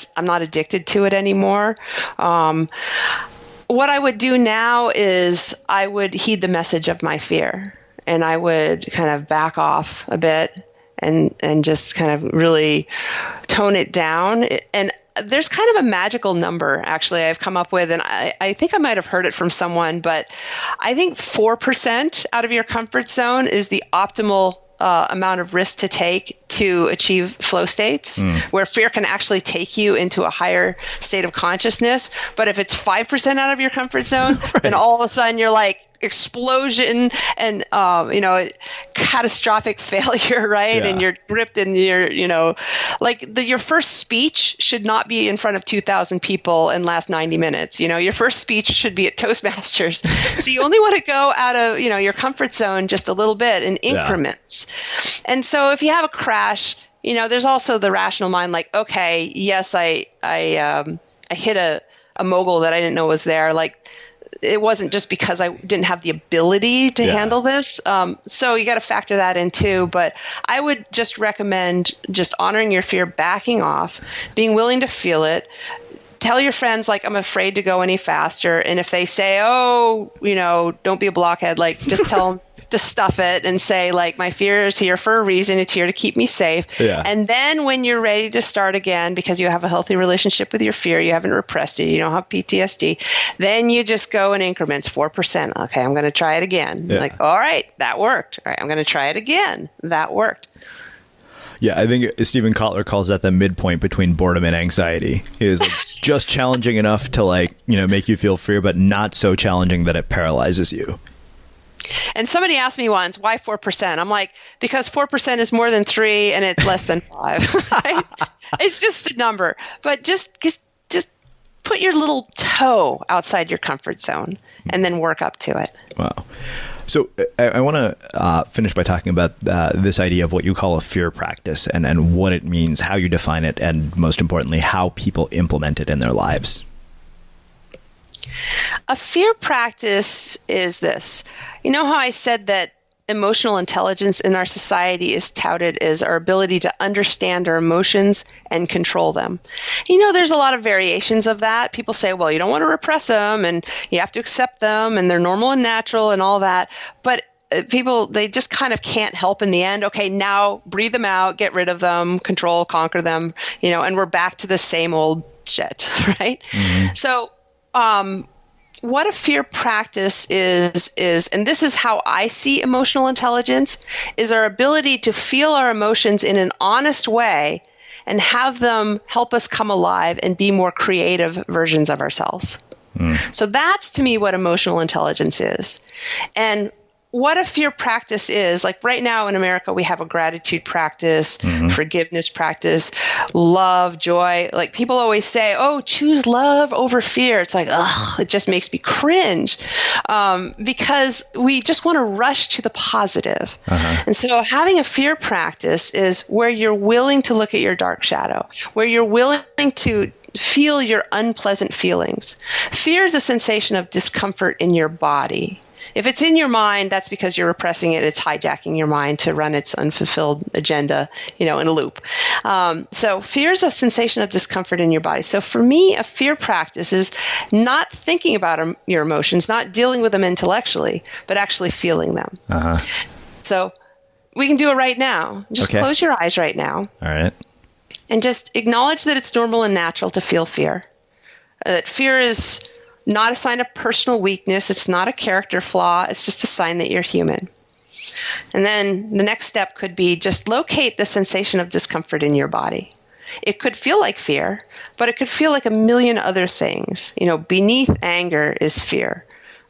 addicted to it anymore. What I would do now is I would heed the message of my fear, and I would kind of back off a bit and just kind of really tone it down. And there's kind of a magical number, actually, I've come up with, and I think I might have heard it from someone, but I think 4% out of your comfort zone is the optimal amount of risk to take to achieve flow states, where fear can actually take you into a higher state of consciousness. But if it's 5% out of your comfort zone, right, then all of a sudden you're like, explosion and catastrophic failure, right? Yeah. And you're gripped in your, your first speech should not be in front of 2,000 people and last 90 minutes. Your first speech should be at Toastmasters. So you only want to go out of, your comfort zone just a little bit in increments. Yeah. And so if you have a crash, there's also the rational mind, like, okay, yes, I hit a mogul that I didn't know was there. Like, it wasn't just because I didn't have the ability to handle this. So you got to factor that in too. But I would just recommend just honoring your fear, backing off, being willing to feel it. Tell your friends, like, I'm afraid to go any faster. And if they say, don't be a blockhead, like, just tell them, to stuff it and say, like, my fear is here for a reason. It's here to keep me safe. Yeah. And then when you're ready to start again, because you have a healthy relationship with your fear, you haven't repressed it, you don't have PTSD, then you just go in increments, 4%. Okay, I'm going to try it again. Yeah. Like, all right, that worked. All right, I'm going to try it again. That worked. Yeah, I think Stephen Kotler calls that the midpoint between boredom and anxiety. It is like just challenging enough to, like, you know, make you feel fear, but not so challenging that it paralyzes you. And somebody asked me once, why 4%? I'm like, because 4% is more than 3 and it's less than 5. Right? It's just a number. But just put your little toe outside your comfort zone and then work up to it. Wow. So I want to finish by talking about this idea of what you call a fear practice and what it means, how you define it, and most importantly, how people implement it in their lives. A fear practice is this. You know how I said that emotional intelligence in our society is touted as our ability to understand our emotions and control them? You know, there's a lot of variations of that. People say, well, you don't want to repress them and you have to accept them and they're normal and natural and all that. But people, they just kind of can't help in the end. Okay, now breathe them out, get rid of them, control, conquer them, you know, and we're back to the same old shit, right? Mm-hmm. So, what a fear practice is, and this is how I see emotional intelligence, is our ability to feel our emotions in an honest way and have them help us come alive and be more creative versions of ourselves. So that's, to me, what emotional intelligence is. And what a fear practice is, like right now in America, we have a gratitude practice, forgiveness practice, love, joy. Like people always say, oh, choose love over fear. It's like, ugh, it just makes me cringe because we just want to rush to the positive. And so having a fear practice is where you're willing to look at your dark shadow, where you're willing to feel your unpleasant feelings. Fear is a sensation of discomfort in your body. If it's in your mind, that's because you're repressing it. It's hijacking your mind to run its unfulfilled agenda, you know, in a loop. So fear is a sensation of discomfort in your body. So for me, a fear practice is not thinking about your emotions, not dealing with them intellectually, but actually feeling them. So we can do it right now. Just close your eyes right now. All right. And just acknowledge that it's normal and natural to feel fear. That fear is not a sign of personal weakness. It's not a character flaw. It's just a sign that you're human. And then the next step could be just locate the sensation of discomfort in your body. It could feel like fear, but it could feel like a million other things. You know, beneath anger is fear.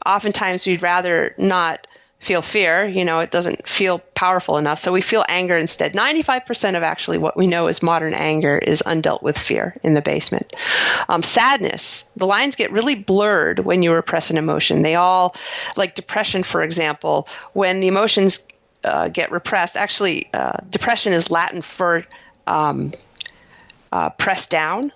Oftentimes we'd rather not feel fear. You know, it doesn't feel powerful enough. So we feel anger instead. 95% of actually what we know as modern anger is undealt with fear in the basement. Sadness, the lines get really blurred when you repress an emotion. They all, like depression, for example, when the emotions get repressed, actually depression is Latin for press down.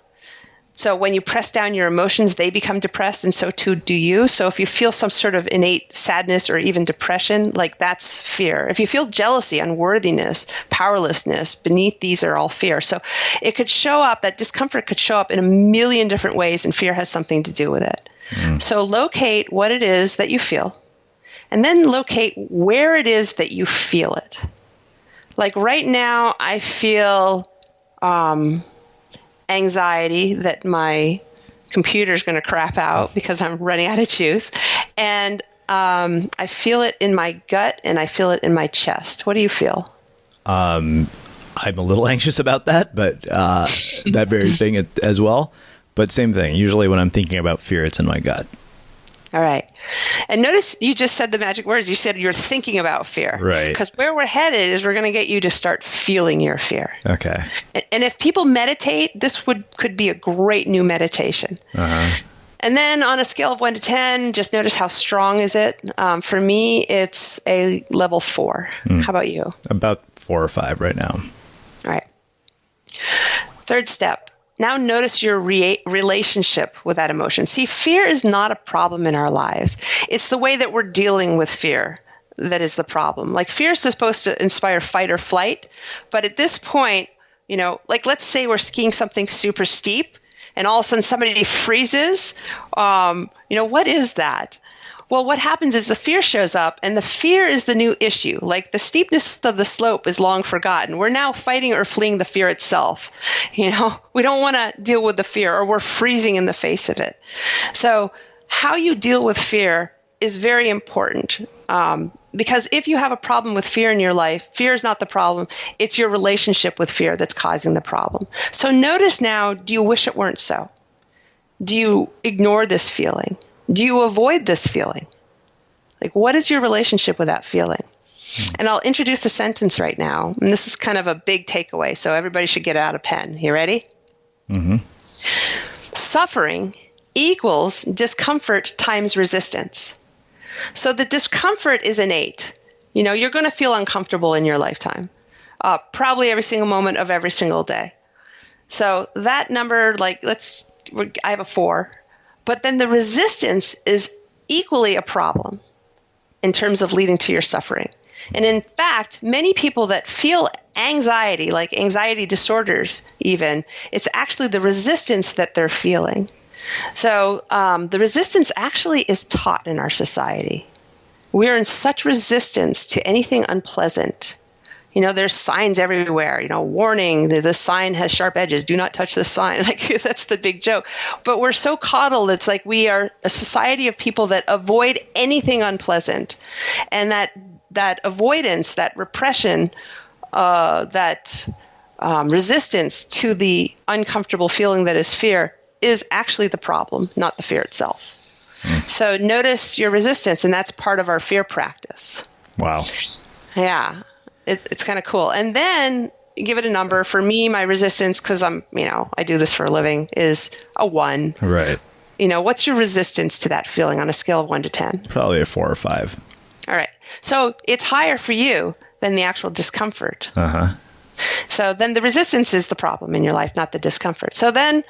So when you press down your emotions, they become depressed, and so too do you. So if you feel some sort of innate sadness or even depression, like that's fear. If you feel jealousy, unworthiness, powerlessness, beneath these are all fear. So it could show up, that discomfort could show up in a million different ways, and fear has something to do with it. So locate what it is that you feel, and then locate where it is that you feel it. Like right now, I feel anxiety that my computer's going to crap out because I'm running out of juice. And I feel it in my gut and I feel it in my chest. What do you feel? I'm a little anxious about that, but that very thing as well. But same thing. Usually when I'm thinking about fear, it's in my gut. All right. And notice you just said the magic words. You said you're thinking about fear. Right. Because where we're headed is we're going to get you to start feeling your fear. Okay. And if people meditate, this could be a great new meditation. And then on a scale of 1 to 10, just notice how strong is it. For me, it's a level 4. How about you? About 4 or 5 right now. All right. Third step. Now notice your relationship with that emotion. See, fear is not a problem in our lives. It's the way that we're dealing with fear that is the problem. Like fear is supposed to inspire fight or flight. But at this point, you know, like let's say we're skiing something super steep and all of a sudden somebody freezes. You know, what is that? Well, what happens is the fear shows up, and the fear is the new issue. Like the steepness of the slope is long forgotten. We're now fighting or fleeing the fear itself. We don't want to deal with the fear, or we're freezing in the face of it. So how you deal with fear is very important. Because if you have a problem with fear in your life, fear is not the problem. It's your relationship with fear that's causing the problem. So notice now, do you wish it weren't so? Do you ignore this feeling? Do you avoid this feeling? Like, what is your relationship with that feeling? And I'll introduce a sentence right now. And this is kind of a big takeaway, so everybody should get out a pen. You ready? Mm-hmm. Suffering equals discomfort times resistance. So the discomfort is innate. You're going to feel uncomfortable in your lifetime, probably every single moment of every single day. So that number, I have a 4. But then the resistance is equally a problem in terms of leading to your suffering. And in fact, many people that feel anxiety, like anxiety disorders even, it's actually the resistance that they're feeling. So the resistance actually is taught in our society. We're in such resistance to anything unpleasant. There's signs everywhere, warning, the sign has sharp edges, do not touch the sign. That's the big joke. But we're so coddled, it's like we are a society of people that avoid anything unpleasant. And that avoidance, that repression, that resistance to the uncomfortable feeling that is fear is actually the problem, not the fear itself. So notice your resistance, and that's part of our fear practice. Wow. Yeah. It's kind of cool. And then give it a number. For me, my resistance, because I do this for a living, is a 1. Right. What's your resistance to that feeling on a scale of 1 to 10? Probably a 4 or 5. All right. So it's higher for you than the actual discomfort. Uh-huh. So then the resistance is the problem in your life, not the discomfort. So then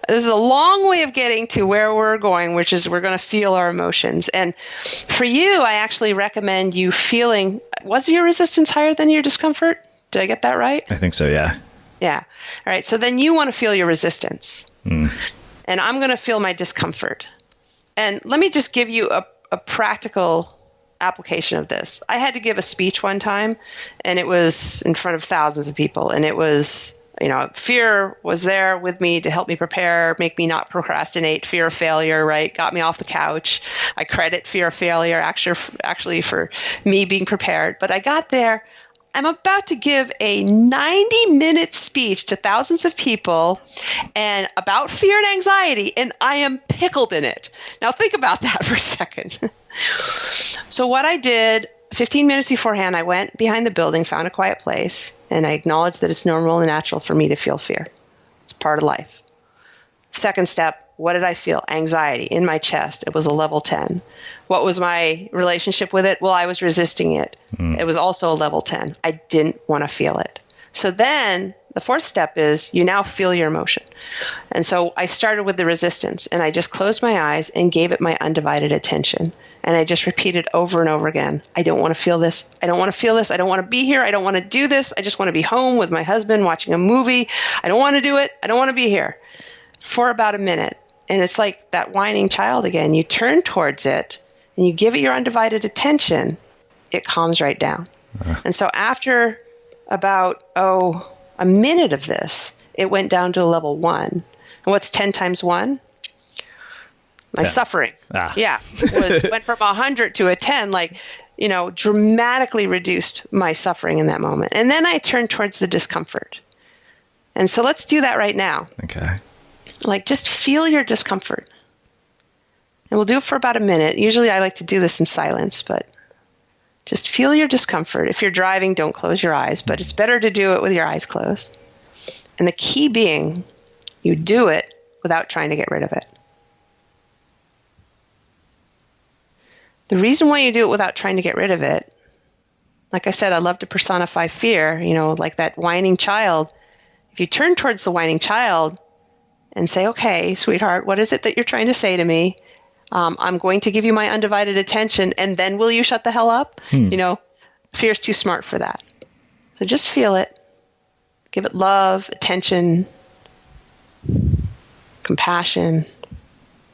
this is a long way of getting to where we're going, which is we're going to feel our emotions. And for you, I actually recommend you feeling, was your resistance higher than your discomfort? Did I get that right? I think so, yeah. Yeah. All right. So then you want to feel your resistance. And I'm going to feel my discomfort. And let me just give you a practical application of this. I had to give a speech one time, and it was in front of thousands of people, and it was, fear was there with me to help me prepare, make me not procrastinate, fear of failure, right? Got me off the couch. I credit fear of failure actually for me being prepared. But I got there. I'm about to give a 90-minute speech to thousands of people and about fear and anxiety, and I am pickled in it. Now think about that for a second. So what I did, 15 minutes beforehand, I went behind the building, found a quiet place, and I acknowledged that it's normal and natural for me to feel fear. It's part of life. Second step, what did I feel? Anxiety in my chest. It was a level 10. What was my relationship with it? Well, I was resisting it. It was also a level 10. I didn't want to feel it. So then the fourth step is you now feel your emotion. And so I started with the resistance, and I just closed my eyes and gave it my undivided attention. And I just repeated over and over again, I don't want to feel this. I don't want to feel this. I don't want to be here. I don't want to do this. I just want to be home with my husband watching a movie. I don't want to do it. I don't want to be here. For about a minute. And it's like that whining child again. You turn towards it and you give it your undivided attention, it calms right down. And so after about, a minute of this, it went down to a level 1. And what's 10 times 1? My 10. Suffering. Yeah. Went from 100 to a 10, dramatically reduced my suffering in that moment. And then I turned towards the discomfort. And so let's do that right now. Okay. Just feel your discomfort. And we'll do it for about a minute. Usually I like to do this in silence, but just feel your discomfort. If you're driving, don't close your eyes, but it's better to do it with your eyes closed. And the key being, you do it without trying to get rid of it. The reason why you do it without trying to get rid of it, like I said, I love to personify fear, like that whining child. If you turn towards the whining child and say, okay, sweetheart, what is it that you're trying to say to me? I'm going to give you my undivided attention, and then will you shut the hell up? Fear's too smart for that. So just feel it. Give it love, attention, compassion,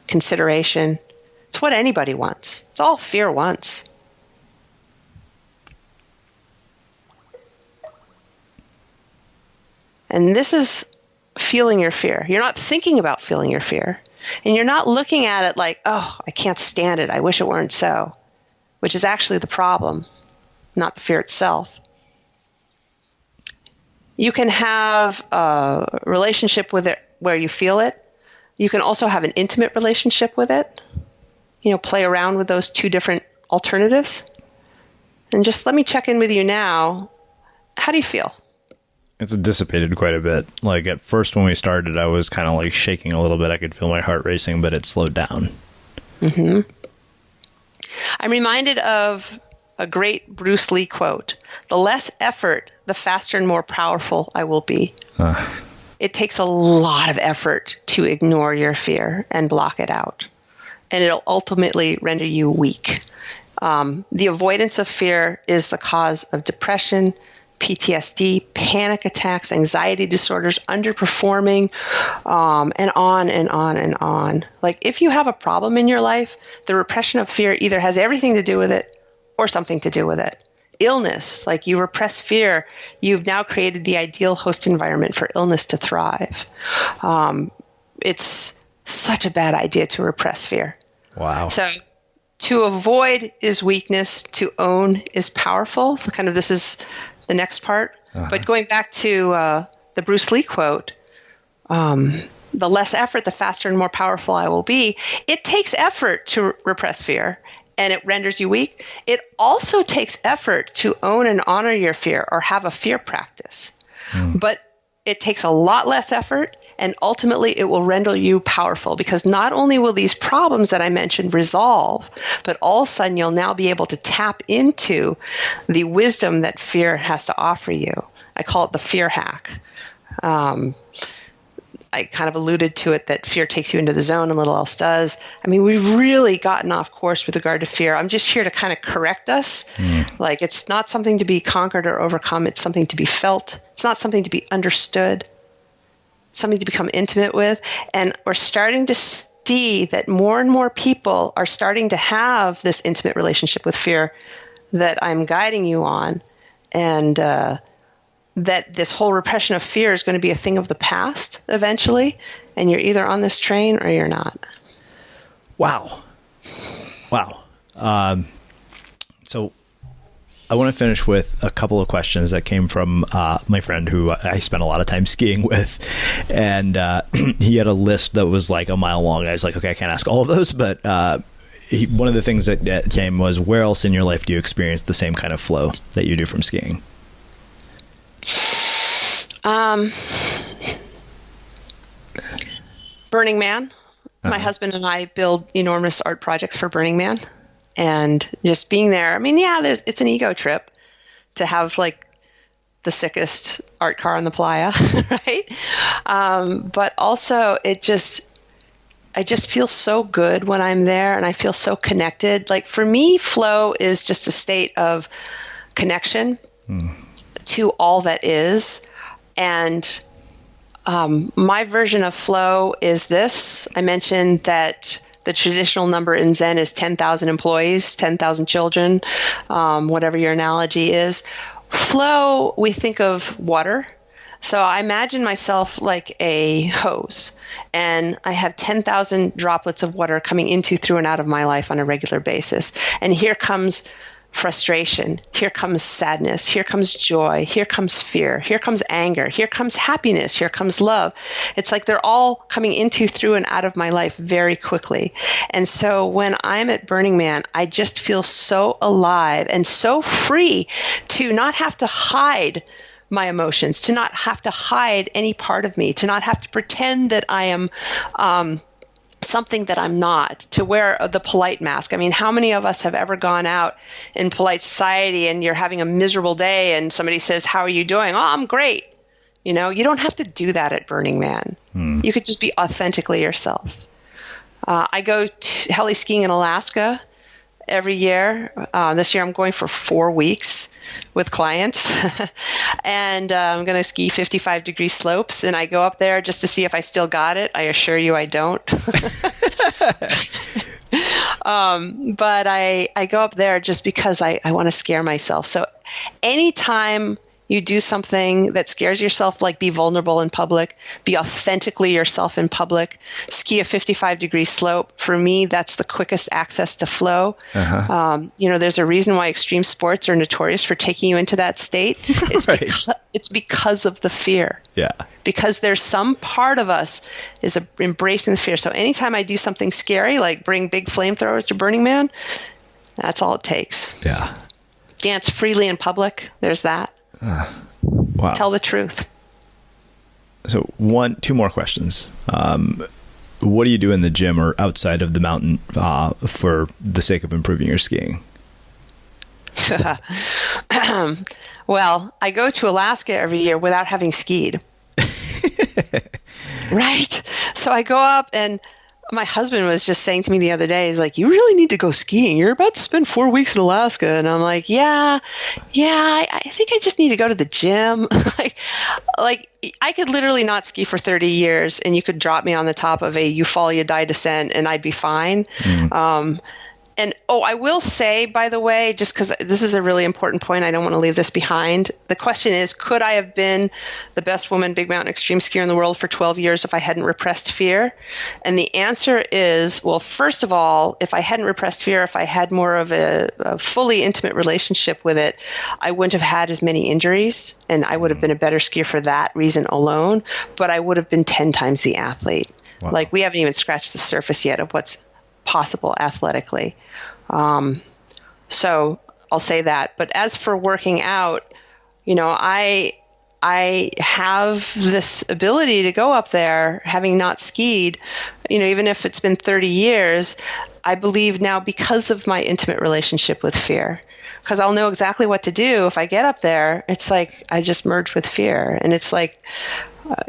consideration. It's what anybody wants. It's all fear wants. And this is feeling your fear. You're not thinking about feeling your fear. And you're not looking at it like, oh, I can't stand it. I wish it weren't so, which is actually the problem, not the fear itself. You can have a relationship with it where you feel it. You can also have an intimate relationship with it. Play around with those two different alternatives. And just let me check in with you now. How do you feel? It's dissipated quite a bit. Like at first when we started, I was kind of like shaking a little bit. I could feel my heart racing, but it slowed down. Mm-hmm. I'm reminded of a great Bruce Lee quote: "The less effort, the faster and more powerful I will be." It takes a lot of effort to ignore your fear and block it out. And it'll ultimately render you weak. The avoidance of fear is the cause of depression, PTSD, panic attacks, anxiety disorders, underperforming, and on and on and on. Like if you have a problem in your life, the repression of fear either has everything to do with it or something to do with it. Illness, like you repress fear, you've now created the ideal host environment for illness to thrive. It's such a bad idea to repress fear. Wow. So to avoid is weakness, to own is powerful. So this is the next part. But going back to the Bruce Lee quote, the less effort, the faster and more powerful I will be. It takes effort to repress fear, and it renders you weak. It also takes effort to own and honor your fear or have a fear practice. But it takes a lot less effort, and ultimately it will render you powerful, because not only will these problems that I mentioned resolve, but all of a sudden you'll now be able to tap into the wisdom that fear has to offer you. I call it the fear hack. I kind of alluded to it, that fear takes you into the zone and little else does. I mean, we've really gotten off course with regard to fear. I'm just here to kind of correct us. Like, it's not something to be conquered or overcome. It's something to be felt. It's not something to be understood. It's something to become intimate with. And we're starting to see that more and more people are starting to have this intimate relationship with fear that I'm guiding you on. And that this whole repression of fear is going to be a thing of the past eventually, and you're either on this train or you're not. Wow. So I want to finish with a couple of questions that came from my friend who I spent a lot of time skiing with, and he had a list that was like a mile long. I was like, okay, I can't ask all of those, but one of the things that came was, where else in your life do you experience the same kind of flow that you do from skiing? Burning Man. My husband and I build enormous art projects for Burning Man, and just being there. I mean, it's an ego trip to have like the sickest art car on the playa, right? But also I just feel so good when I'm there, and I feel so connected. Like for me, flow is just a state of connection to all that is. And my version of flow is this. I mentioned that the traditional number in Zen is 10,000 employees, 10,000 children, whatever your analogy is. Flow, we think of water. So I imagine myself like a hose, and I have 10,000 droplets of water coming into, through, and out of my life on a regular basis. And here comes frustration, here comes sadness, here comes joy, here comes fear, here comes anger, here comes happiness, here comes love. It's like they're all coming into, through, and out of my life very quickly. And so when I'm at Burning Man, I just feel so alive and so free to not have to hide my emotions, to not have to hide any part of me, to not have to pretend that I am something that I'm not, to wear the polite mask. I mean, how many of us have ever gone out in polite society and you're having a miserable day and somebody says, "How are you doing?" "Oh, I'm great." You don't have to do that at Burning Man. You could just be authentically yourself. I go heli skiing in Alaska every year. This year I'm going for 4 weeks with clients, and I'm going to ski 55-degree slopes, and I go up there just to see if I still got it. I assure you I don't. But I go up there just because I want to scare myself. So anytime you do something that scares yourself, like be vulnerable in public, be authentically yourself in public, ski a 55-degree slope. For me, that's the quickest access to flow. There's a reason why extreme sports are notorious for taking you into that state. It's, right. It's because of the fear. Yeah. Because there's some part of us is embracing the fear. So anytime I do something scary, like bring big flamethrowers to Burning Man, that's all it takes. Yeah. Dance freely in public. There's that. Wow. Tell the truth. So two more questions. What do you do in the gym or outside of the mountain for the sake of improving your skiing? Well, I go to Alaska every year without having skied. Right? So I go up, and my husband was just saying to me the other day, he's like, you really need to go skiing. You're about to spend 4 weeks in Alaska. And I'm like, yeah, I think I just need to go to the gym. like I could literally not ski for 30 years, and you could drop me on the top of a you fall, you die descent, and I'd be fine. And I will say, by the way, just because this is a really important point, I don't want to leave this behind. The question is, could I have been the best woman big mountain extreme skier in the world for 12 years if I hadn't repressed fear? And the answer is, well, first of all, if I hadn't repressed fear, if I had more of a fully intimate relationship with it, I wouldn't have had as many injuries, and I would have been a better skier for that reason alone, but I would have been 10 times the athlete. Wow. Like, we haven't even scratched the surface yet of what's possible athletically. So I'll say that. But as for working out, I have this ability to go up there, having not skied, even if it's been 30 years, I believe now because of my intimate relationship with fear. Because I'll know exactly what to do if I get up there. It's like I just merge with fear. And it's like,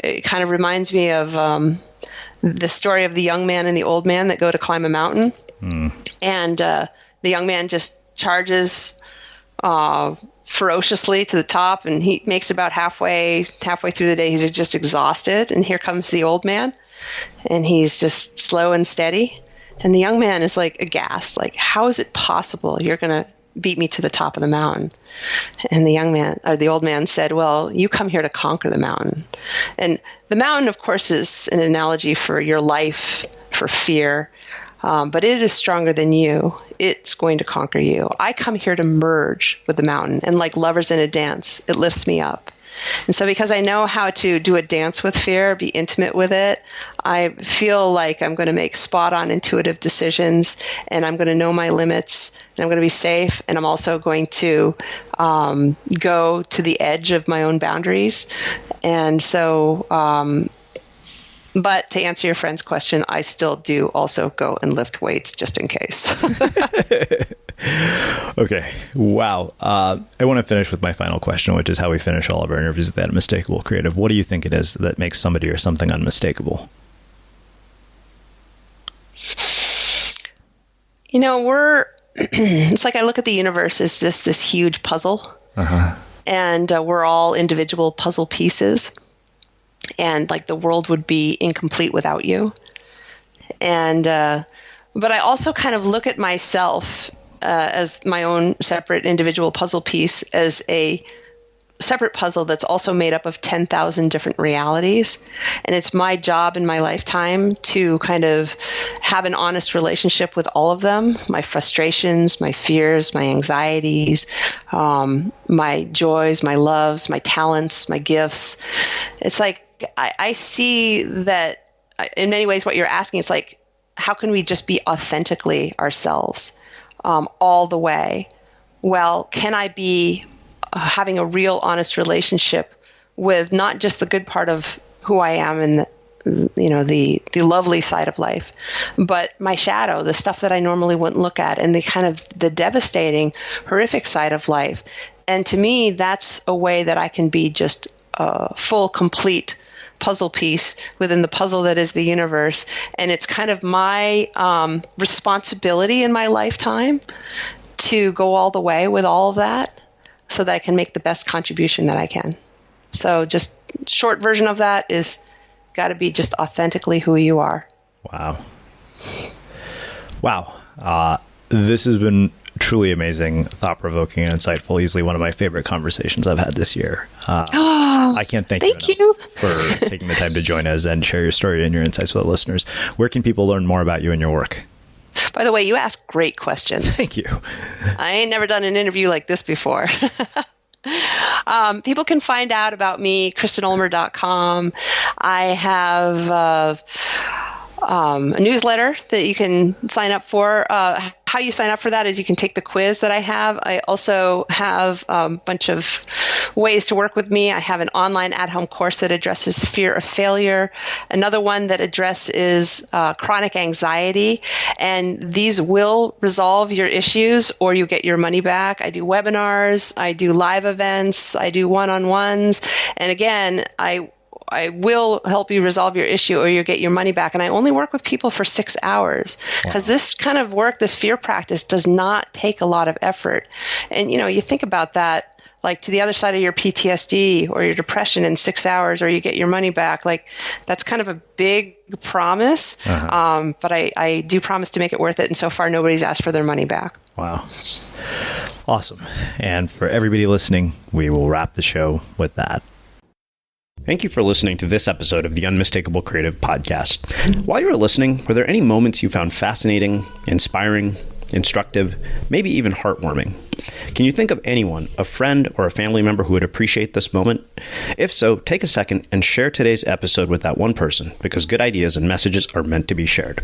it kind of reminds me of the story of the young man and the old man that go to climb a mountain. And the young man just charges ferociously to the top, and he makes about halfway through the day. He's just exhausted, and here comes the old man, and he's just slow and steady. And the young man is like aghast, like, how is it possible you're going to beat me to the top of the mountain? And the old man said, well, you come here to conquer the mountain. And the mountain, of course, is an analogy for your life, for fear. But it is stronger than you. It's going to conquer you. I come here to merge with the mountain. And like lovers in a dance, it lifts me up. And so because I know how to do a dance with fear, be intimate with it, I feel like I'm going to make spot-on intuitive decisions, and I'm going to know my limits, and I'm going to be safe, and I'm also going to go to the edge of my own boundaries. And so... But to answer your friend's question, I still do also go and lift weights just in case. Okay. Wow. I want to finish with my final question, which is how we finish all of our interviews with that Unmistakable Creative. What do you think it is that makes somebody or something unmistakable? It's like I look at the universe as just this huge puzzle. And we're all individual puzzle pieces. And like the world would be incomplete without you. And, but I also kind of look at myself as my own separate individual puzzle piece, as a separate puzzle that's also made up of 10,000 different realities. And it's my job in my lifetime to kind of have an honest relationship with all of them, my frustrations, my fears, my anxieties, my joys, my loves, my talents, my gifts. It's like, I see that in many ways what you're asking, it's like, how can we just be authentically ourselves all the way? Well, can I be having a real honest relationship with not just the good part of who I am and the lovely side of life, but my shadow, the stuff that I normally wouldn't look at, and the devastating, horrific side of life. And to me, that's a way that I can be just a full, complete puzzle piece within the puzzle that is the universe. And it's kind of my responsibility in my lifetime to go all the way with all of that so that I can make the best contribution that I can. So just short version of that is got to be just authentically who you are. Wow. This has been truly amazing, thought-provoking, and insightful. Easily one of my favorite conversations I've had this year. I can't thank you for taking the time to join us and share your story and your insights with the listeners. Where can people learn more about you and your work? By the way, you ask great questions. Thank you. I ain't never done an interview like this before. People can find out about me, KristenUlmer.com. I have a newsletter that you can sign up for. How you sign up for that is you can take the quiz that I have. I also have a bunch of ways to work with me. I have an online at-home course that addresses fear of failure. Another one that addresses chronic anxiety. And these will resolve your issues or you get your money back. I do webinars. I do live events. I do one-on-ones. And again, I will help you resolve your issue or you get your money back. And I only work with people for 6 hours because this kind of work, this fear practice does not take a lot of effort. And, you think about that, like to the other side of your PTSD or your depression in 6 hours or you get your money back. Like that's kind of a big promise. But I do promise to make it worth it. And so far, nobody's asked for their money back. Wow. Awesome. And for everybody listening, we will wrap the show with that. Thank you for listening to this episode of the Unmistakable Creative Podcast. While you were listening, were there any moments you found fascinating, inspiring, instructive, maybe even heartwarming? Can you think of anyone, a friend or a family member who would appreciate this moment? If so, take a second and share today's episode with that one person because good ideas and messages are meant to be shared.